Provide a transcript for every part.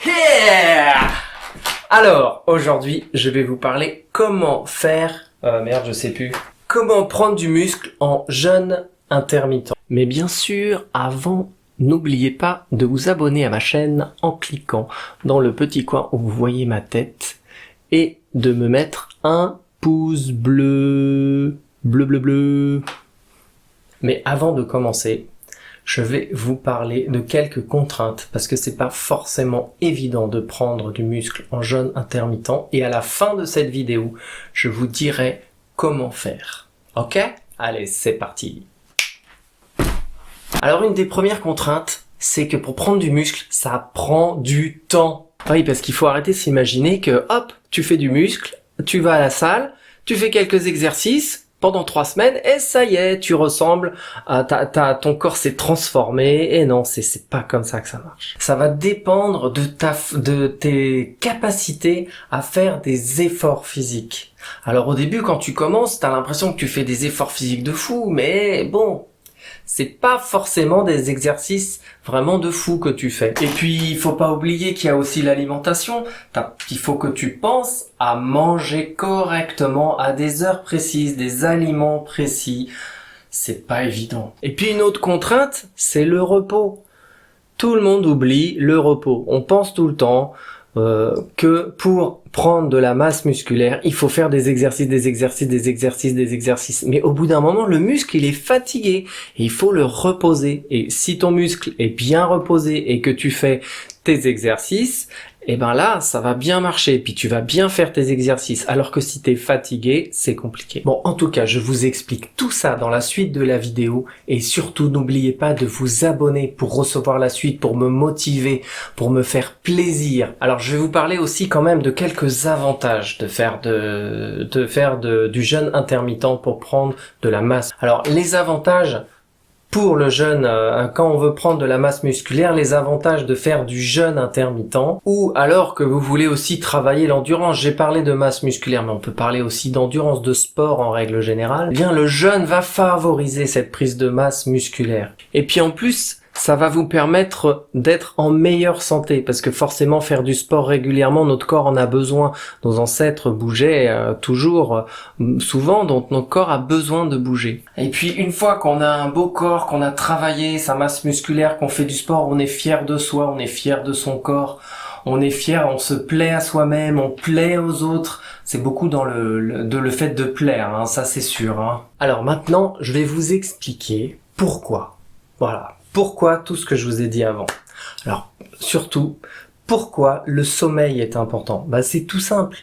Yeah! Alors, aujourd'hui, je vais vous parler comment faire... Comment prendre du muscle en jeûne intermittent. Mais bien sûr, avant, n'oubliez pas de vous abonner à ma chaîne en cliquant dans le petit coin où vous voyez ma tête et de me mettre un pouce bleu. Bleu. Mais avant de commencer, je vais vous parler de quelques contraintes parce que c'est pas forcément évident de prendre du muscle en jeûne intermittent et à la fin de cette vidéo, je vous dirai comment faire. Ok? Allez, c'est parti. Alors une des premières contraintes, c'est que pour prendre du muscle, ça prend du temps. Oui, parce qu'il faut arrêter de s'imaginer que hop, tu fais du muscle, tu vas à la salle, tu fais quelques exercices pendant 3 semaines et ça y est, tu ressembles à ton corps s'est transformé. Et non, c'est pas comme ça que ça marche. Ça va dépendre de tes capacités à faire des efforts physiques. Alors au début, quand tu commences, t'as l'impression que tu fais des efforts physiques de fou, mais bon, c'est pas forcément des exercices vraiment de fou que tu fais. Et puis, il faut pas oublier qu'il y a aussi l'alimentation. Il faut que tu penses à manger correctement à des heures précises, des aliments précis. C'est pas évident. Et puis une autre contrainte, c'est le repos. Tout le monde oublie le repos. On pense tout le temps que pour prendre de la masse musculaire, il faut faire des exercices. Mais au bout d'un moment, le muscle, il est fatigué et il faut le reposer. Et si ton muscle est bien reposé et que tu fais tes exercices, et ben là, ça va bien marcher, puis tu vas bien faire tes exercices, alors que si t'es fatigué, c'est compliqué. Bon, en tout cas, je vous explique tout ça dans la suite de la vidéo, et surtout, n'oubliez pas de vous abonner pour recevoir la suite, pour me motiver, pour me faire plaisir. Alors, je vais vous parler aussi quand même de quelques avantages de faire du jeûne intermittent pour prendre de la masse. Alors, les avantages pour le jeûne, quand on veut prendre de la masse musculaire, les avantages de faire du jeûne intermittent, ou alors que vous voulez aussi travailler l'endurance. J'ai parlé de masse musculaire, mais on peut parler aussi d'endurance, de sport en règle générale. Eh bien, le jeûne va favoriser cette prise de masse musculaire. Et puis en plus, ça va vous permettre d'être en meilleure santé, parce que forcément faire du sport régulièrement, notre corps en a besoin. Nos ancêtres bougeaient souvent, donc notre corps a besoin de bouger. Et puis une fois qu'on a un beau corps, qu'on a travaillé sa masse musculaire, qu'on fait du sport, on est fier de soi, on est fier de son corps, on est fier, on se plaît à soi-même, on plaît aux autres. C'est beaucoup dans le fait de plaire, hein, ça c'est sûr. Hein. Alors maintenant, je vais vous expliquer pourquoi. Voilà. Pourquoi tout ce que je vous ai dit avant? Alors, surtout, pourquoi le sommeil est important? C'est tout simple.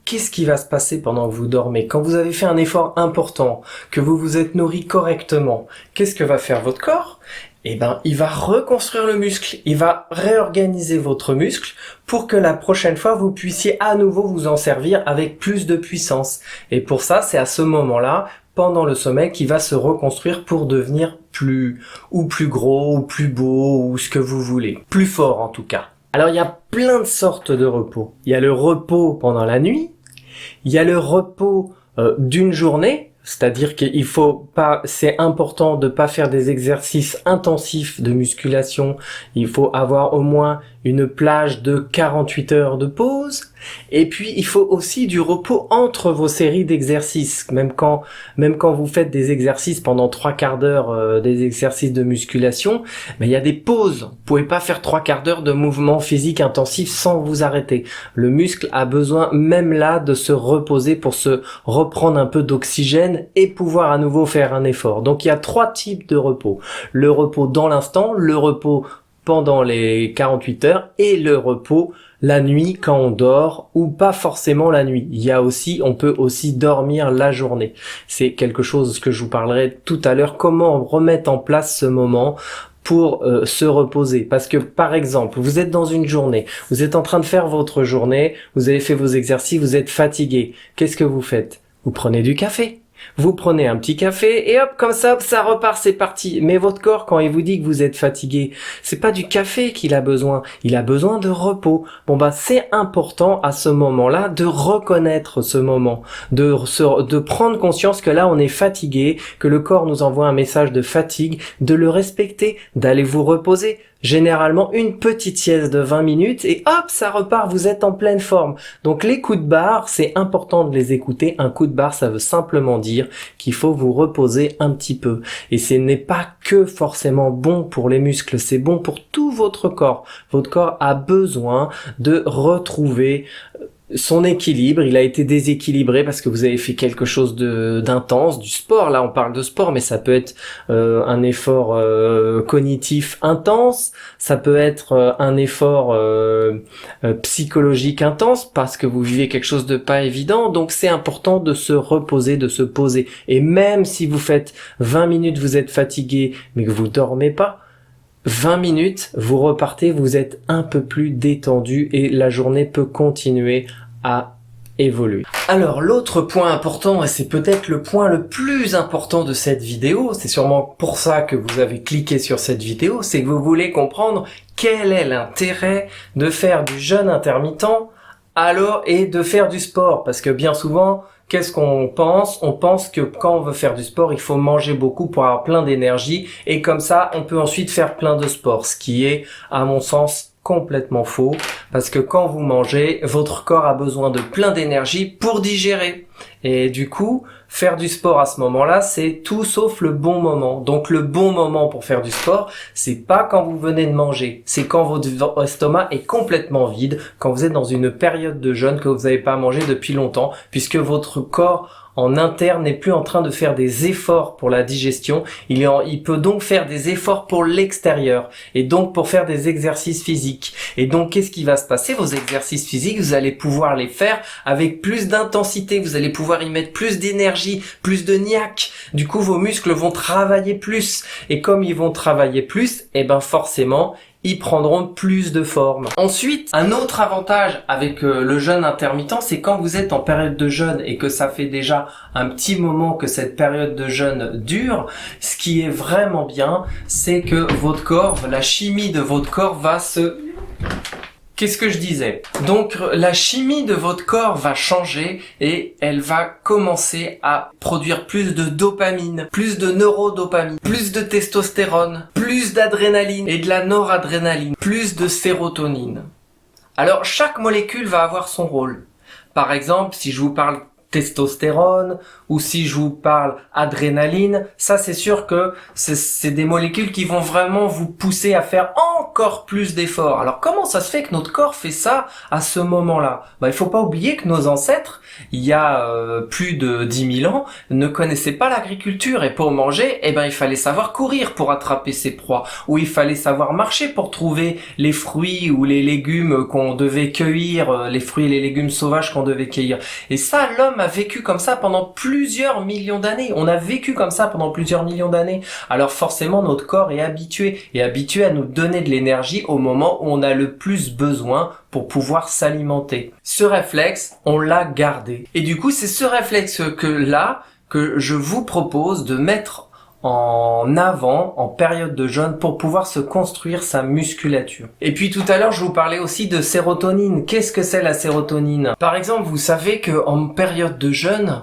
Qu'est-ce qui va se passer pendant que vous dormez? Quand vous avez fait un effort important, que vous vous êtes nourri correctement, qu'est-ce que va faire votre corps? Il va reconstruire le muscle, il va réorganiser votre muscle pour que la prochaine fois, vous puissiez à nouveau vous en servir avec plus de puissance. Et pour ça, c'est à ce moment-là, pendant le sommeil, qui va se reconstruire pour devenir plus gros, ou plus beau, ou ce que vous voulez. Plus fort en tout cas. Alors il y a plein de sortes de repos. Il y a le repos pendant la nuit, il y a le repos d'une journée, c'est-à-dire c'est important de pas faire des exercices intensifs de musculation. Il faut avoir au moins une plage de 48 heures de pause. Et puis, il faut aussi du repos entre vos séries d'exercices. Même quand vous faites des exercices pendant 3/4 d'heure, des exercices de musculation, il y a des pauses. Vous pouvez pas faire 3/4 d'heure de mouvement physique intensif sans vous arrêter. Le muscle a besoin, même là, de se reposer pour se reprendre un peu d'oxygène et pouvoir à nouveau faire un effort. Donc, il y a 3 types de repos. Le repos dans l'instant, le repos pendant les 48 heures et le repos la nuit quand on dort ou pas forcément la nuit. On peut aussi dormir la journée. C'est quelque chose que je vous parlerai tout à l'heure, comment remettre en place ce moment pour se reposer. Parce que par exemple, vous êtes dans une journée, vous êtes en train de faire votre journée, vous avez fait vos exercices, vous êtes fatigué. Qu'est-ce que vous faites? Vous prenez du café. Vous prenez un petit café et hop, comme ça, hop, ça repart, c'est parti. Mais votre corps, quand il vous dit que vous êtes fatigué, c'est pas du café qu'il a besoin. Il a besoin de repos. C'est important à ce moment-là de reconnaître ce moment, de prendre conscience que là, on est fatigué, que le corps nous envoie un message de fatigue, de le respecter, d'aller vous reposer. généralement une petite sieste de 20 minutes et hop, ça repart, vous êtes en pleine forme. Donc les coups de barre, c'est important de les écouter. Un coup de barre, ça veut simplement dire qu'il faut vous reposer un petit peu. Et ce n'est pas que forcément bon pour les muscles, c'est bon pour tout votre corps. Votre corps a besoin de retrouver son équilibre, il a été déséquilibré parce que vous avez fait quelque chose d'intense, du sport. Là, on parle de sport, mais ça peut être un effort cognitif intense, ça peut être un effort psychologique intense parce que vous vivez quelque chose de pas évident. Donc, c'est important de se reposer, de se poser. Et même si vous faites 20 minutes, vous êtes fatigué, mais que vous dormez pas, 20 minutes, vous repartez, vous êtes un peu plus détendu et la journée peut continuer à évoluer. Alors l'autre point important, et c'est peut-être le point le plus important de cette vidéo, c'est sûrement pour ça que vous avez cliqué sur cette vidéo, c'est que vous voulez comprendre quel est l'intérêt de faire du jeûne intermittent alors et de faire du sport. Parce que bien souvent, qu'est-ce qu'on pense? On pense que quand on veut faire du sport, il faut manger beaucoup pour avoir plein d'énergie et comme ça, on peut ensuite faire plein de sport, ce qui est, à mon sens, complètement faux parce que quand vous mangez, votre corps a besoin de plein d'énergie pour digérer. Et du coup, faire du sport à ce moment-là, c'est tout sauf le bon moment. Donc le bon moment pour faire du sport, c'est pas quand vous venez de manger, c'est quand votre estomac est complètement vide, quand vous êtes dans une période de jeûne que vous n'avez pas mangé depuis longtemps, puisque votre corps en interne n'est plus en train de faire des efforts pour la digestion, il peut donc faire des efforts pour l'extérieur et donc pour faire des exercices physiques. Et donc qu'est-ce qui va se passer? Vos exercices physiques, vous allez pouvoir les faire avec plus d'intensité, vous allez pouvoir y mettre plus d'énergie, plus de niaque. Du coup, vos muscles vont travailler plus et comme ils vont travailler plus, et ben forcément, ils prendront plus de forme. Ensuite, un autre avantage avec le jeûne intermittent, c'est quand vous êtes en période de jeûne et que ça fait déjà un petit moment que cette période de jeûne dure, ce qui est vraiment bien, c'est que votre corps, la chimie de votre corps va se... Qu'est-ce que je disais? Donc la chimie de votre corps va changer et elle va commencer à produire plus de dopamine, plus de neurodopamine, plus de testostérone, plus d'adrénaline et de la noradrénaline, plus de sérotonine. Alors chaque molécule va avoir son rôle. Par exemple, si je vous parle testostérone ou si je vous parle adrénaline, ça c'est sûr que c'est des molécules qui vont vraiment vous pousser à faire encore plus d'efforts. Alors comment ça se fait que notre corps fait ça à ce moment-là? Il faut pas oublier que nos ancêtres, il y a plus de 10 000 ans, ne connaissaient pas l'agriculture et pour manger, il fallait savoir courir pour attraper ses proies ou il fallait savoir marcher pour trouver les fruits ou les légumes qu'on devait cueillir, les fruits et les légumes sauvages qu'on devait cueillir. Et ça, l'homme a vécu comme ça pendant plusieurs millions d'années. On a vécu comme ça pendant plusieurs millions d'années. Alors forcément, notre corps est habitué à nous donner de l'énergie au moment où on a le plus besoin pour pouvoir s'alimenter. Ce réflexe, on l'a gardé. Et du coup, c'est ce réflexe que je vous propose de mettre en avant en période de jeûne pour pouvoir se construire sa musculature. Et puis tout à l'heure, je vous parlais aussi de sérotonine. Qu'est-ce que c'est la sérotonine? Par exemple, vous savez que en période de jeûne,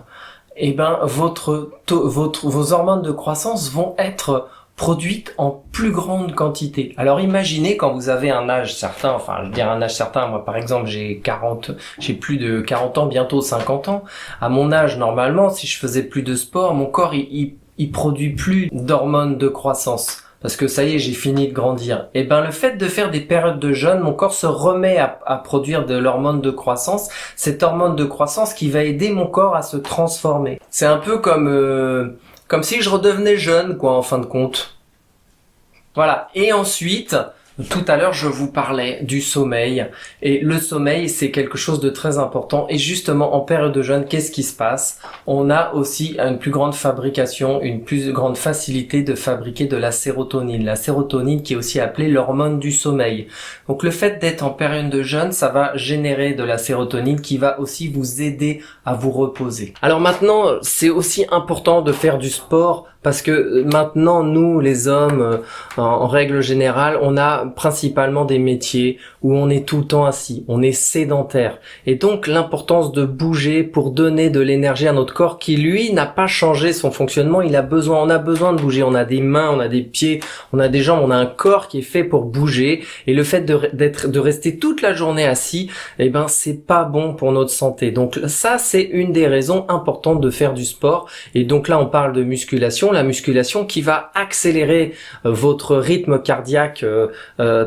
vos hormones de croissance vont être produites en plus grande quantité. Alors imaginez quand vous avez un âge certain, moi par exemple j'ai plus de 40 ans, bientôt 50 ans. À mon âge, normalement, si je faisais plus de sport, mon corps il produit plus d'hormones de croissance. Parce que ça y est, j'ai fini de grandir. Le fait de faire des périodes de jeûne, mon corps se remet à produire de l'hormone de croissance. Cette hormone de croissance qui va aider mon corps à se transformer. C'est un peu comme si je redevenais jeune, en fin de compte. Voilà. Et ensuite, tout à l'heure, je vous parlais du sommeil. Et le sommeil, c'est quelque chose de très important. Et justement, en période de jeûne, qu'est-ce qui se passe? On a aussi une plus grande fabrication, une plus grande facilité de fabriquer de la sérotonine. La sérotonine qui est aussi appelée l'hormone du sommeil. Donc le fait d'être en période de jeûne, ça va générer de la sérotonine qui va aussi vous aider à vous reposer. Alors maintenant, c'est aussi important de faire du sport parce que maintenant, nous, les hommes, en règle générale, on a a principalement des métiers où on est tout le temps assis, on est sédentaire. Et donc l'importance de bouger pour donner de l'énergie à notre corps qui lui n'a pas changé son fonctionnement, on a besoin de bouger, on a des mains, on a des pieds, on a des jambes, on a un corps qui est fait pour bouger et le fait de rester toute la journée assis, eh ben c'est pas bon pour notre santé. Donc ça c'est une des raisons importantes de faire du sport. Et donc là on parle de musculation, la musculation qui va accélérer votre rythme cardiaque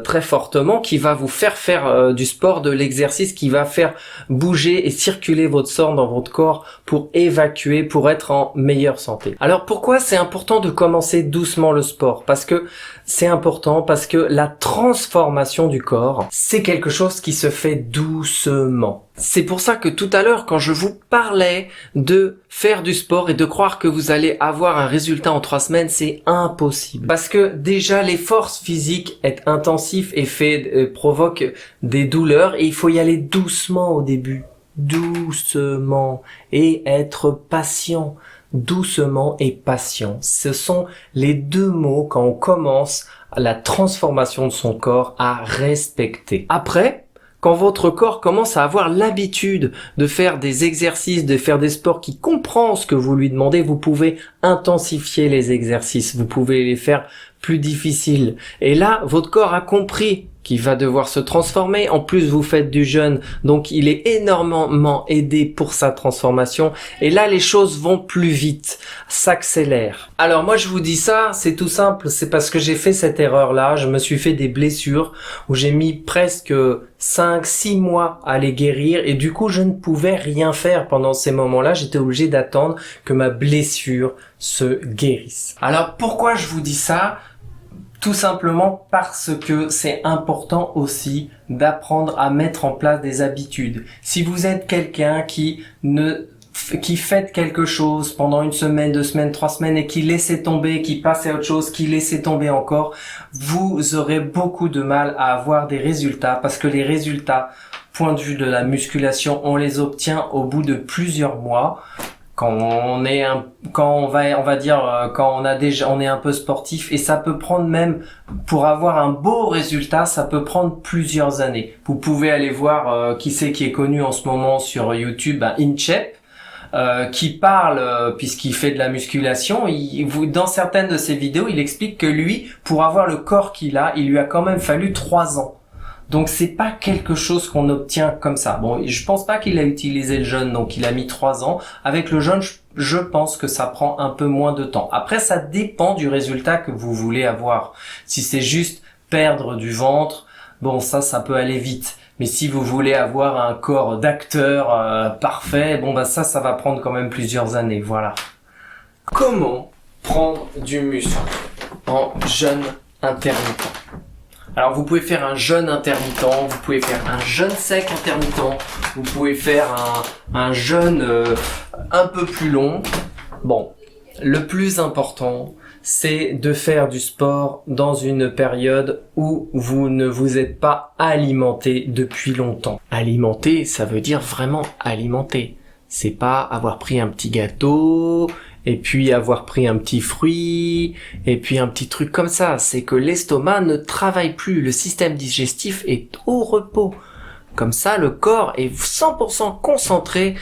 très fortement, qui va vous faire du sport, de l'exercice, qui va faire bouger et circuler votre sang dans votre corps pour évacuer, pour être en meilleure santé. Alors pourquoi c'est important de commencer doucement le sport? Parce que c'est important, parce que la transformation du corps, c'est quelque chose qui se fait doucement. C'est pour ça que tout à l'heure, quand je vous parlais de faire du sport et de croire que vous allez avoir un résultat en 3 semaines, c'est impossible. Parce que déjà, l'effort physique est intensif et provoque des douleurs et il faut y aller doucement au début. Doucement. Et être patient. Doucement et patient. Ce sont les deux mots quand on commence la transformation de son corps à respecter. Après, quand votre corps commence à avoir l'habitude de faire des exercices, de faire des sports qui comprend ce que vous lui demandez, vous pouvez intensifier les exercices, vous pouvez les faire plus difficiles. Et là, votre corps a compris qu'il va devoir se transformer. En plus, vous faites du jeûne, donc il est énormément aidé pour sa transformation. Et là, les choses vont plus vite, s'accélèrent. Alors moi, je vous dis ça, c'est tout simple, c'est parce que j'ai fait cette erreur-là. Je me suis fait des blessures où j'ai mis presque 5-6 mois à les guérir et du coup, je ne pouvais rien faire pendant ces moments-là. J'étais obligé d'attendre que ma blessure se guérisse. Alors pourquoi je vous dis ça ? Tout simplement parce que c'est important aussi d'apprendre à mettre en place des habitudes. Si vous êtes quelqu'un qui fait quelque chose pendant 1 semaine, 2 semaines, 3 semaines et qui laissait tomber, qui passe à autre chose, qui laissait tomber encore, vous aurez beaucoup de mal à avoir des résultats parce que les résultats, point de vue de la musculation, on les obtient au bout de plusieurs mois. Quand on est un peu sportif et ça peut prendre même pour avoir un beau résultat, ça peut prendre plusieurs années. Vous pouvez aller voir qui est connu en ce moment sur YouTube, Inchep, qui parle puisqu'il fait de la musculation. Dans certaines de ses vidéos, il explique que lui, pour avoir le corps qu'il a, il lui a quand même fallu 3 ans. Donc c'est pas quelque chose qu'on obtient comme ça. Bon, je pense pas qu'il a utilisé le jeûne, donc il a mis 3 ans. Avec le jeûne, je pense que ça prend un peu moins de temps. Après, ça dépend du résultat que vous voulez avoir. Si c'est juste perdre du ventre, bon, ça peut aller vite. Mais si vous voulez avoir un corps d'acteur parfait, bon, ça va prendre quand même plusieurs années. Voilà. Comment prendre du muscle en jeûne intermittent? Alors vous pouvez faire un jeûne intermittent, vous pouvez faire un jeûne sec intermittent, vous pouvez faire un jeûne un peu plus long. Bon, le plus important, c'est de faire du sport dans une période où vous ne vous êtes pas alimenté depuis longtemps. Alimenter, ça veut dire vraiment alimenter. C'est pas avoir pris un petit gâteau, et puis avoir pris un petit fruit, et puis un petit truc comme ça. C'est que l'estomac ne travaille plus, le système digestif est au repos. Comme ça, le corps est 100% concentré,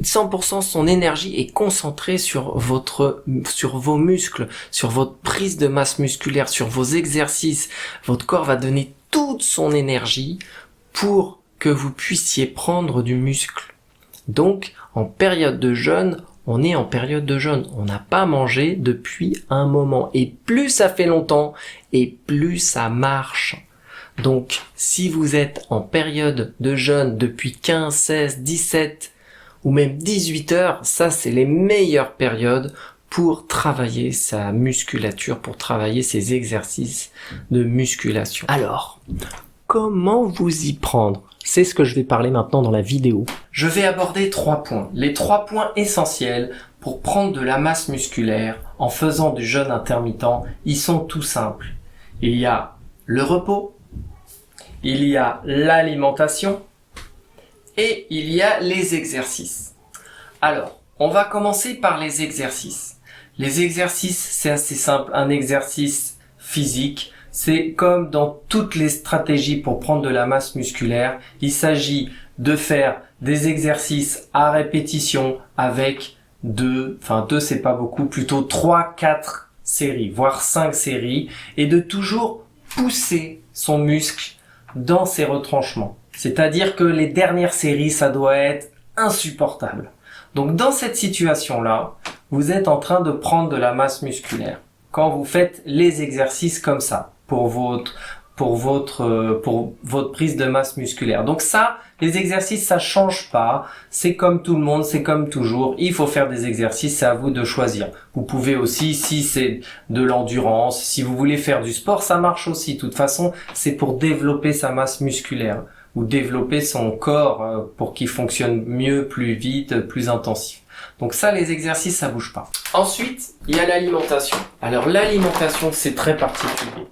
100% son énergie est concentrée sur vos muscles, sur votre prise de masse musculaire, sur vos exercices. Votre corps va donner toute son énergie pour que vous puissiez prendre du muscle. Donc, en période de jeûne, on est en période de jeûne. On n'a pas mangé depuis un moment. Et plus ça fait longtemps, et plus ça marche. Donc, si vous êtes en période de jeûne depuis 15, 16, 17 ou même 18 heures, ça c'est les meilleures périodes pour travailler sa musculature, pour travailler ses exercices de musculation. Alors, comment vous y prendre ? C'est ce que je vais parler maintenant dans la vidéo. Je vais aborder 3 points. Les 3 points essentiels pour prendre de la masse musculaire en faisant du jeûne intermittent, ils sont tout simples. Il y a le repos, il y a l'alimentation et il y a les exercices. Alors, on va commencer par les exercices. Les exercices, c'est assez simple. Un exercice physique, C'est comme dans toutes les stratégies pour prendre de la masse musculaire, il s'agit de faire des exercices à répétition avec deux c'est pas beaucoup, plutôt 3, 4 séries, voire 5 séries, et de toujours pousser son muscle dans ses retranchements. C'est-à-dire que les dernières séries, ça doit être insupportable. Donc dans cette situation-là, vous êtes en train de prendre de la masse musculaire. Quand vous faites les exercices comme ça, pour votre prise de masse musculaire. Donc ça, les exercices, ça change pas. C'est comme tout le monde, c'est comme toujours. Il faut faire des exercices, c'est à vous de choisir. Vous pouvez aussi, si c'est de l'endurance, si vous voulez faire du sport, ça marche aussi. De toute façon, c'est pour développer sa masse musculaire ou développer son corps pour qu'il fonctionne mieux, plus vite, plus intensif. Donc ça, les exercices, ça bouge pas. Ensuite, il y a l'alimentation. Alors l'alimentation, c'est très particulier.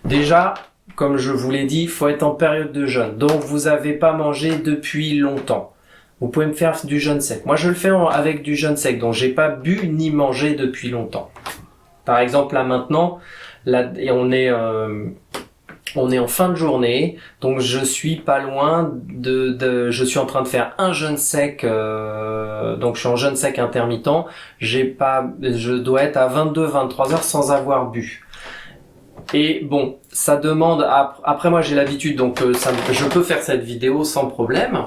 Déjà, comme je vous l'ai dit, il faut être en période de jeûne. Donc, vous n'avez pas mangé depuis longtemps. Vous pouvez me faire du jeûne sec. Moi, je le fais avec du jeûne sec. Donc, j'ai pas bu ni mangé depuis longtemps. Par exemple, là maintenant, on est en fin de journée. Donc, je suis pas loin je suis en train de faire un jeûne sec. Donc, je suis en jeûne sec intermittent. Je dois être à 22-23 heures sans avoir bu. Et bon, ça demande, après moi j'ai l'habitude, donc je peux faire cette vidéo sans problème,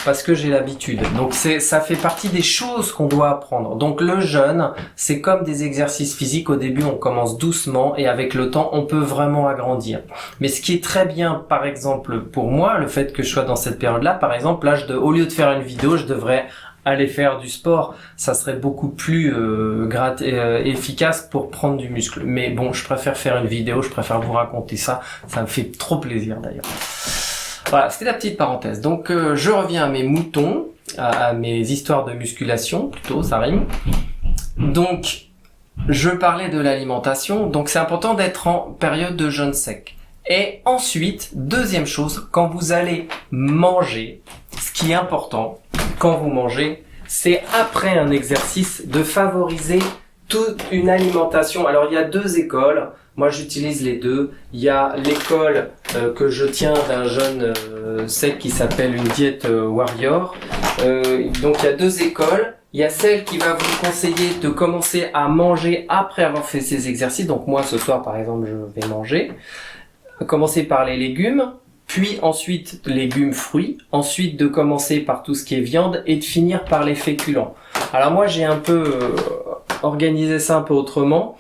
parce que j'ai l'habitude. Donc ça fait partie des choses qu'on doit apprendre. Donc le jeûne, c'est comme des exercices physiques. Au début, on commence doucement et avec le temps, on peut vraiment agrandir. Mais ce qui est très bien, par exemple, pour moi, le fait que je sois dans cette période-là, par exemple, là, au lieu de faire une vidéo, je devrais aller faire du sport, ça serait beaucoup plus efficace pour prendre du muscle. Mais bon, je préfère faire une vidéo, je préfère vous raconter ça me fait trop plaisir d'ailleurs. Voilà, c'était la petite parenthèse. Donc je reviens à mes moutons, à mes histoires de musculation, plutôt, ça rime. Donc, je parlais de l'alimentation, donc c'est important d'être en période de jeûne sec. Et ensuite, deuxième chose, quand vous allez manger, ce qui est important, quand vous mangez, c'est après un exercice de favoriser toute une alimentation. Alors il y a deux écoles, moi j'utilise les deux. Il y a l'école que je tiens d'un jeune sec qui s'appelle une diète warrior. Donc il y a deux écoles. Il y a celle qui va vous conseiller de commencer à manger après avoir fait ces exercices. Donc moi ce soir par exemple je vais manger. Commencer par les légumes. Puis ensuite légumes, fruits, ensuite de commencer par tout ce qui est viande et de finir par les féculents. Alors moi j'ai un peu organisé ça un peu autrement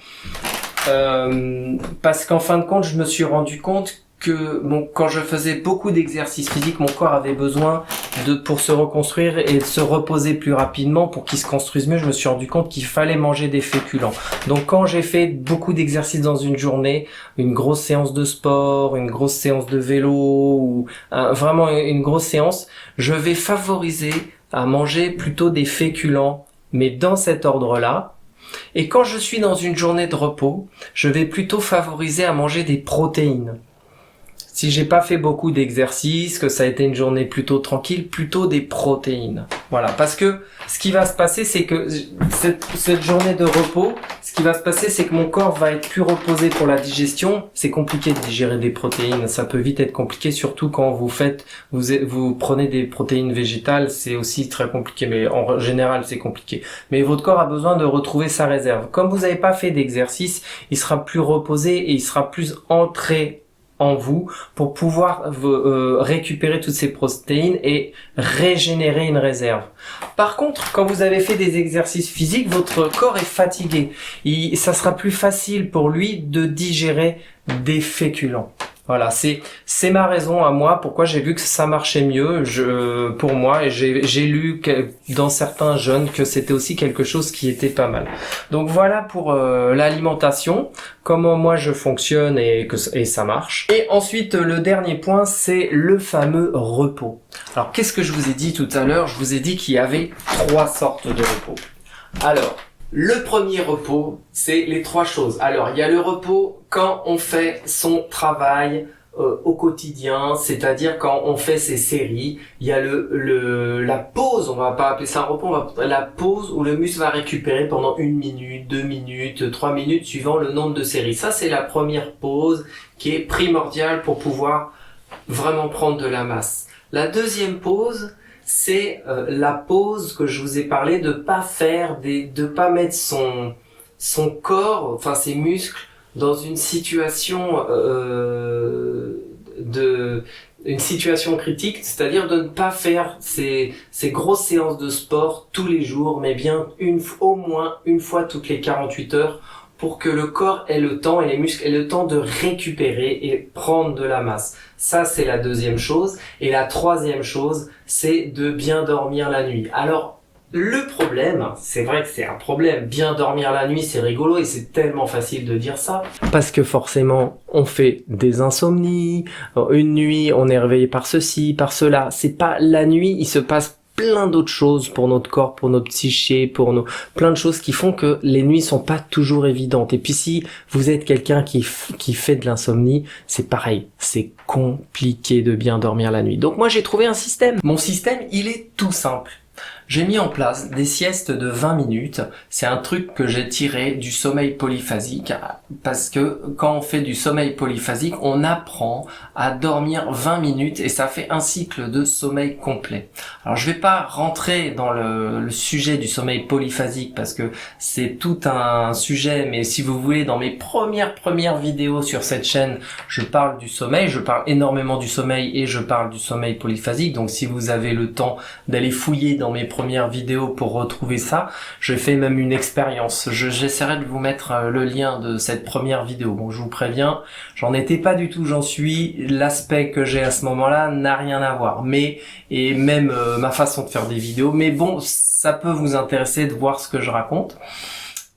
parce qu'en fin de compte je me suis rendu compte que quand je faisais beaucoup d'exercices physiques, mon corps avait besoin pour se reconstruire et de se reposer plus rapidement pour qu'il se construise mieux. Je me suis rendu compte qu'il fallait manger des féculents. Donc quand j'ai fait beaucoup d'exercices dans une journée, une grosse séance de sport, une grosse séance de vélo ou vraiment une grosse séance, je vais favoriser à manger plutôt des féculents, mais dans cet ordre-là. Et quand je suis dans une journée de repos, je vais plutôt favoriser à manger des protéines. Si j'ai pas fait beaucoup d'exercices, que ça a été une journée plutôt tranquille, plutôt des protéines. Voilà, parce que ce qui va se passer, c'est que cette journée de repos, ce qui va se passer, c'est que mon corps va être plus reposé pour la digestion. C'est compliqué de digérer des protéines, ça peut vite être compliqué, surtout quand vous prenez des protéines végétales, c'est aussi très compliqué, mais en général c'est compliqué. Mais votre corps a besoin de retrouver sa réserve. Comme vous n'avez pas fait d'exercice, il sera plus reposé et il sera plus entré en vous pour pouvoir récupérer toutes ces protéines et régénérer une réserve. Par contre, quand vous avez fait des exercices physiques, votre corps est fatigué. Ça sera plus facile pour lui de digérer des féculents. Voilà, c'est ma raison à moi pourquoi j'ai vu que ça marchait mieux pour moi et j'ai lu dans certains jeunes que c'était aussi quelque chose qui était pas mal. Donc voilà pour l'alimentation, comment moi je fonctionne et ça marche. Et ensuite le dernier point, c'est le fameux repos. Alors qu'est-ce que je vous ai dit tout à l'heure? Je vous ai dit qu'il y avait 3 sortes de repos. Alors le premier repos, c'est les 3 choses. Alors, il y a le repos quand on fait son travail au quotidien, c'est-à-dire quand on fait ces séries, il y a la pause, on va pas appeler ça un repos, la pause où le muscle va récupérer pendant 1 minute, 2 minutes, 3 minutes, suivant le nombre de séries. Ça, c'est la première pause qui est primordiale pour pouvoir vraiment prendre de la masse. La deuxième pause, c'est la pause que je vous ai parlé de pas mettre son corps, enfin ses muscles, dans une situation une situation critique, c'est-à-dire de ne pas faire ces grosses séances de sport tous les jours, mais bien au moins une fois toutes les 48 heures, pour que le corps ait le temps et les muscles aient le temps de récupérer et prendre de la masse. Ça, c'est la deuxième chose. Et la troisième chose, c'est de bien dormir la nuit. Alors, le problème, c'est vrai que c'est un problème, bien dormir la nuit, c'est rigolo et c'est tellement facile de dire ça. Parce que forcément, on fait des insomnies, une nuit, on est réveillé par ceci, par cela. C'est pas la nuit, il se passe plein d'autres choses pour notre corps, pour notre psyché, plein de choses qui font que les nuits sont pas toujours évidentes. Et puis si vous êtes quelqu'un qui fait de l'insomnie, c'est pareil, c'est compliqué de bien dormir la nuit. Donc moi j'ai trouvé un système. Mon système, il est tout simple. J'ai mis en place des siestes de 20 minutes. C'est un truc que j'ai tiré du sommeil polyphasique parce que quand on fait du sommeil polyphasique, on apprend à dormir 20 minutes et ça fait un cycle de sommeil complet. Alors je vais pas rentrer dans le sujet du sommeil polyphasique parce que c'est tout un sujet, mais si vous voulez, dans mes premières vidéos sur cette chaîne, je parle du sommeil, je parle énormément du sommeil et je parle du sommeil polyphasique. Donc si vous avez le temps d'aller fouiller dans mes premières vidéos pour retrouver ça, je fais même une expérience. J'essaierai de vous mettre le lien de cette première vidéo. Bon, je vous préviens, j'en étais pas du tout, j'en suis. L'aspect que j'ai à ce moment-là n'a rien à voir. Et même ma façon de faire des vidéos. Mais bon, ça peut vous intéresser de voir ce que je raconte.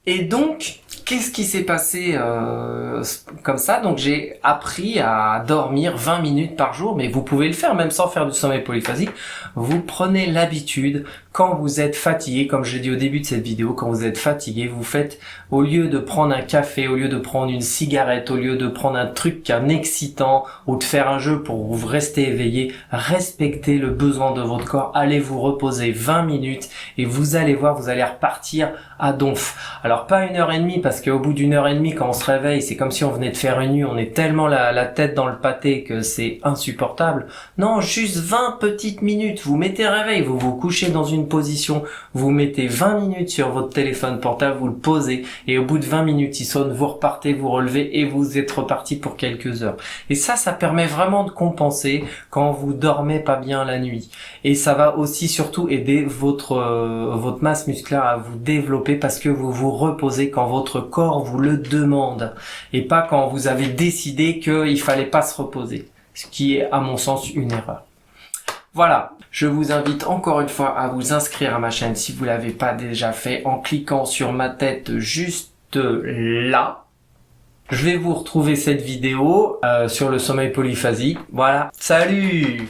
Et donc, qu'est-ce qui s'est passé comme ça? Donc j'ai appris à dormir 20 minutes par jour, mais vous pouvez le faire même sans faire du sommeil polyphasique. Vous prenez l'habitude, quand vous êtes fatigué, comme je l'ai dit au début de cette vidéo, quand vous êtes fatigué, vous faites, au lieu de prendre un café, au lieu de prendre une cigarette, au lieu de prendre un truc qui est un excitant, ou de faire un jeu pour vous rester éveillé, respectez le besoin de votre corps, allez vous reposer 20 minutes et vous allez voir, vous allez repartir à donf. Alors pas 1h30 parce qu'au bout d'1h30 quand on se réveille, c'est comme si on venait de faire une nuit, on est tellement la tête dans le pâté que c'est insupportable. Non, juste 20 petites minutes, vous mettez réveil, vous vous couchez dans une position, vous mettez 20 minutes sur votre téléphone portable, vous le posez et au bout de 20 minutes il sonne, vous repartez, vous relevez et vous êtes reparti pour quelques heures. Et ça permet vraiment de compenser quand vous dormez pas bien la nuit. Et ça va aussi surtout aider votre masse musculaire à vous développer parce que vous vous reposez quand votre corps vous le demande et pas quand vous avez décidé qu'il fallait pas se reposer, ce qui est à mon sens une erreur. Voilà, je vous invite encore une fois à vous inscrire à ma chaîne si vous l'avez pas déjà fait en cliquant sur ma tête juste là. Je vais vous retrouver cette vidéo sur le sommeil polyphasique. Voilà, salut!